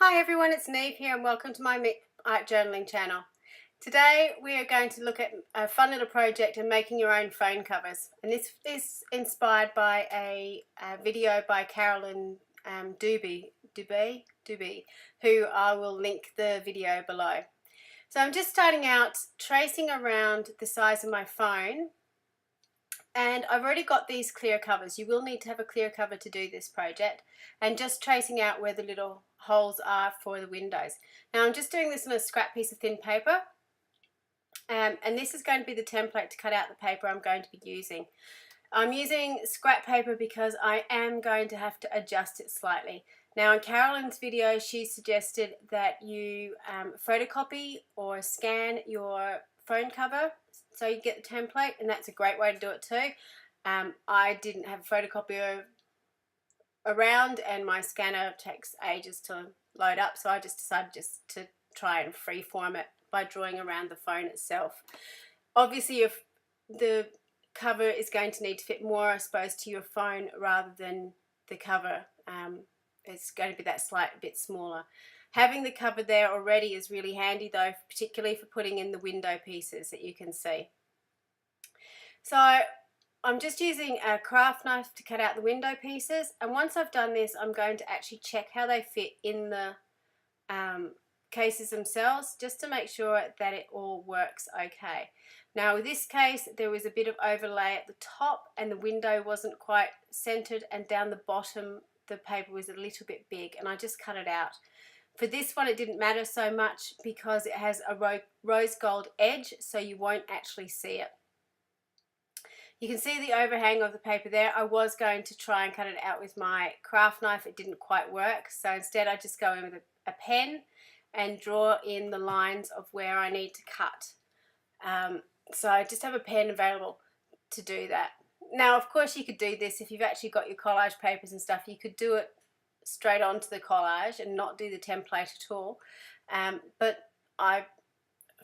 Hi everyone, it's Niamh here and welcome to my art journaling channel. Today we are going to look at a fun little project of making your own phone covers, and this is inspired by a video by Carolyn Dubey, who I will link the video below. So I'm just starting out tracing around the size of my phone, and I've already got these clear covers. You will need to have a clear cover to do this project, and just tracing out where the little holes are for the windows. Now I'm just doing this on a scrap piece of thin paper, and this is going to be the template to cut out the paper I'm going to be using. I'm using scrap paper because I am going to have to adjust it slightly. Now in Carolyn's video she suggested that you photocopy or scan your phone cover so you get the template, and that's a great way to do it too. I didn't have a photocopier around and my scanner takes ages to load up, so I just decided to try and freeform it by drawing around the phone itself. Obviously if the cover is going to need to fit more, I suppose, to your phone rather than the cover. It's going to be that slight bit smaller. Having the cover there already is really handy though, particularly for putting in the window pieces that you can see. So I'm just using a craft knife to cut out the window pieces, and once I've done this I'm going to actually check how they fit in the cases themselves, just to make sure that it all works okay. Now with this case there was a bit of overlay at the top and the window wasn't quite centered, and down the bottom the paper was a little bit big, and I just cut it out. For this one it didn't matter so much because it has a rose gold edge, so you won't actually see it. You can see the overhang of the paper there. I was going to try and cut it out with my craft knife. It didn't quite work, so instead I just go in with a pen and draw in the lines of where I need to cut. So I just have a pen available to do that. Now of course you could do this if you've actually got your collage papers and stuff. You could do it straight onto the collage and not do the template at all, but I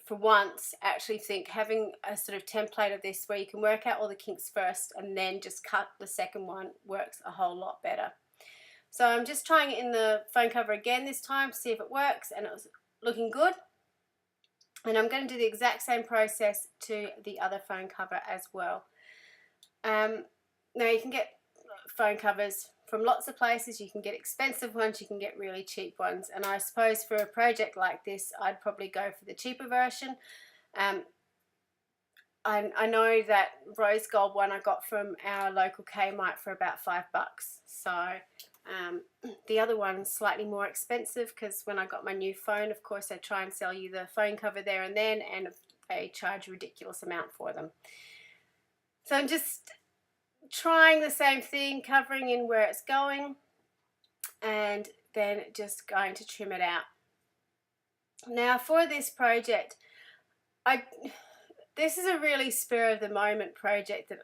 for once actually think having a sort of template of this where you can work out all the kinks first and then just cut the second one works a whole lot better. So I'm just trying it in the phone cover again this time to see if it works, and it was looking good. And I'm going to do the exact same process to the other phone cover as well. Now you can get phone covers from lots of places. You can get expensive ones, you can get really cheap ones, and I suppose for a project like this I'd probably go for the cheaper version. I know that rose gold one I got from our local Kmart for about $5, so the other one's slightly more expensive because when I got my new phone, of course they try and sell you the phone cover there and then, and they charge a ridiculous amount for them. So I'm just trying the same thing, covering in where it's going, and then just going to trim it out. Now for this project, this is a really spur of the moment project that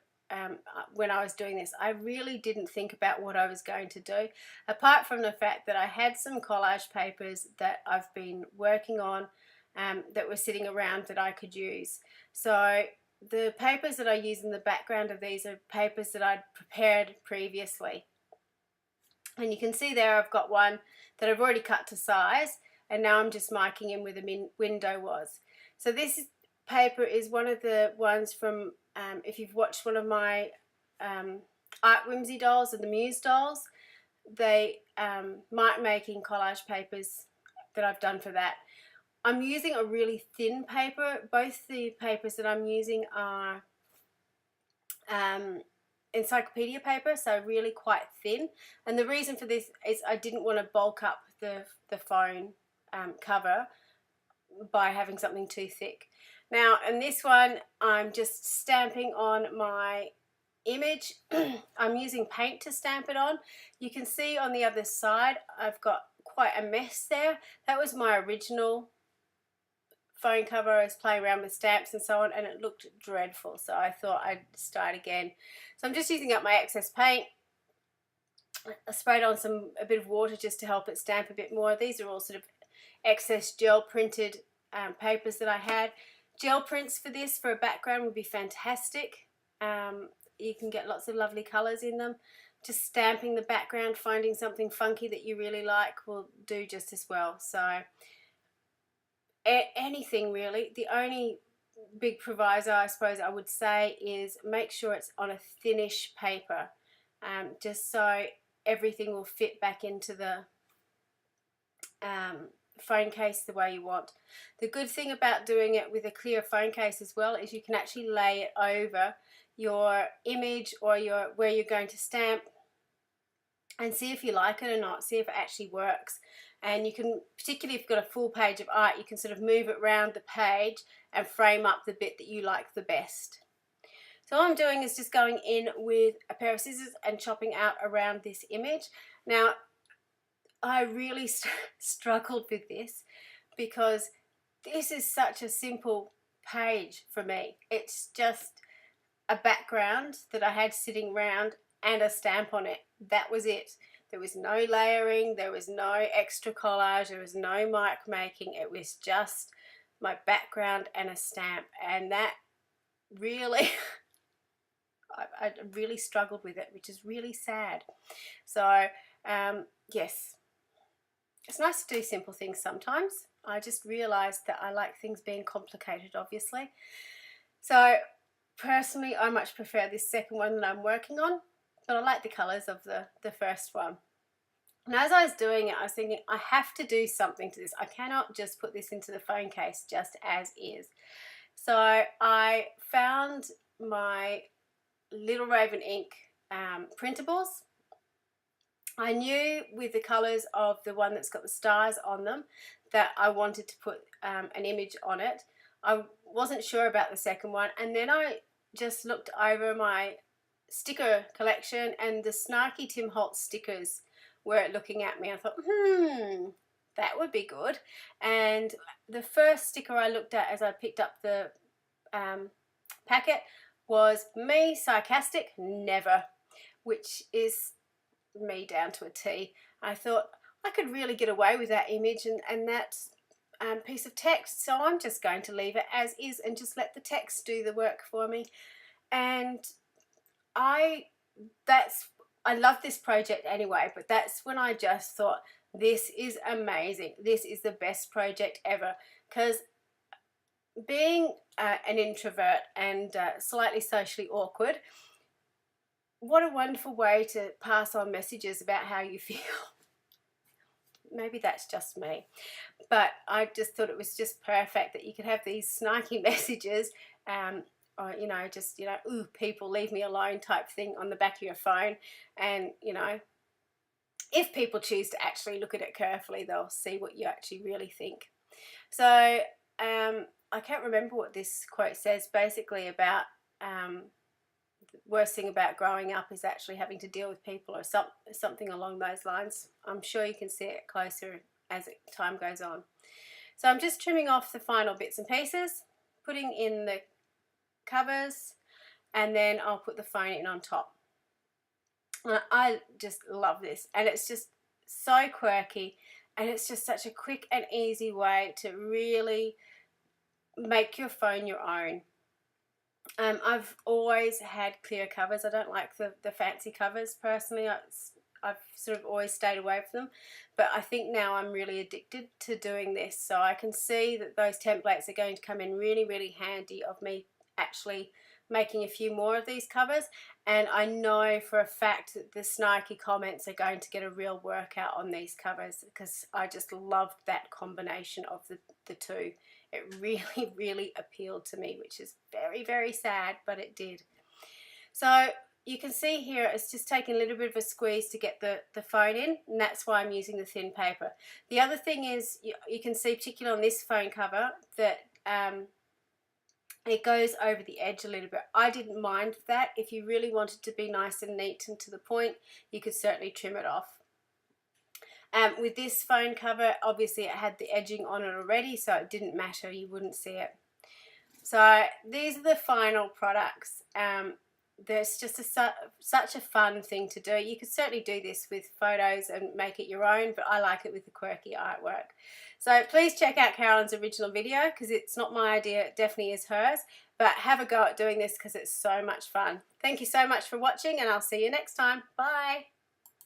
when I was doing this I really didn't think about what I was going to do, apart from the fact that I had some collage papers that I've been working on that were sitting around that I could use. So the papers that I use in the background of these are papers that I'd prepared previously, and you can see there I've got one that I've already cut to size, and now I'm just marking in where the window was. So this paper is one of the ones from, if you've watched one of my Art Whimsy dolls or the Muse dolls, they mark making collage papers that I've done for that. I'm using a really thin paper. Both the papers that I'm using are encyclopedia paper, so really quite thin, and the reason for this is I didn't want to bulk up the phone cover by having something too thick. Now in this one I'm just stamping on my image. I'm using paint to stamp it on. You can see on the other side I've got quite a mess there. That was my original phone cover. I was playing around with stamps and so on, and it looked dreadful, so I thought I'd start again. So I'm just using up my excess paint. I sprayed on a bit of water just to help it stamp a bit more. These are all sort of excess gel printed papers that I had. Gel prints for this for a background would be fantastic. You can get lots of lovely colours in them. just stamping the background, finding something funky that you really like will do just as well. So anything really. The only big proviso I suppose I would say is make sure it's on a thinnish paper, just so everything will fit back into the phone case the way you want. The good thing about doing it with a clear phone case as well is you can actually lay it over your image or where you're going to stamp and see if you like it or not, see if it actually works. And you can, particularly if you've got a full page of art, you can sort of move it around the page and frame up the bit that you like the best. So all I'm doing is just going in with a pair of scissors and chopping out around this image. Now, I really struggled with this because this is such a simple page for me. It's just a background that I had sitting around and a stamp on it. That was it. There was no layering, there was no extra collage, there was no mark making. It was just my background and a stamp, and that really I really struggled with it, which is really sad. So yes, it's nice to do simple things sometimes. I just realized that I like things being complicated, obviously. So personally, I much prefer this second one that I'm working on, but I like the colors of the first one. And as I was doing it, I was thinking, I have to do something to this. I cannot just put this into the phone case just as is. So I found my Little Raven ink printables. I knew with the colors of the one that's got the stars on them that I wanted to put an image on it. I wasn't sure about the second one, and then I just looked over my sticker collection and the snarky Tim Holtz stickers were looking at me. I thought, that would be good. And the first sticker I looked at as I picked up the packet was me sarcastic, never, which is me down to a T. I thought I could really get away with that image and that piece of text, so I'm just going to leave it as is and just let the text do the work for me. And I love this project anyway, but that's when I just thought, this is amazing, this is the best project ever. Because being an introvert and slightly socially awkward, what a wonderful way to pass on messages about how you feel. Maybe that's just me, but I just thought it was just perfect that you could have these snarky messages, or just ooh, people leave me alone type thing on the back of your phone, and if people choose to actually look at it carefully, they'll see what you actually really think. So I can't remember what this quote says. Basically about the worst thing about growing up is actually having to deal with people, or something along those lines. I'm sure you can see it closer as time goes on. So I'm just trimming off the final bits and pieces, putting in the covers, and then I'll put the phone in on top. I just love this, and it's just so quirky, and it's just such a quick and easy way to really make your phone your own. I've always had clear covers. I don't like the fancy covers personally. I've sort of always stayed away from them, but I think now I'm really addicted to doing this, so I can see that those templates are going to come in really, really handy of me actually making a few more of these covers. And I know for a fact that the snarky comments are going to get a real workout on these covers, because I just loved that combination of the two. It really, really appealed to me, which is very, very sad, but it did. So you can see here it's just taking a little bit of a squeeze to get the phone in, and that's why I'm using the thin paper. The other thing is you can see, particularly on this phone cover, that it goes over the edge a little bit. I didn't mind that. If you really wanted to be nice and neat and to the point, you could certainly trim it off. With this phone cover, obviously it had the edging on it already, so it didn't matter, you wouldn't see it. So these are the final products. There's just such a fun thing to do. You could certainly do this with photos and make it your own, but I like it with the quirky artwork. So please check out Carolyn's original video, because it's not my idea, it definitely is hers. But have a go at doing this because it's so much fun. Thank you so much for watching, and I'll see you next time. Bye.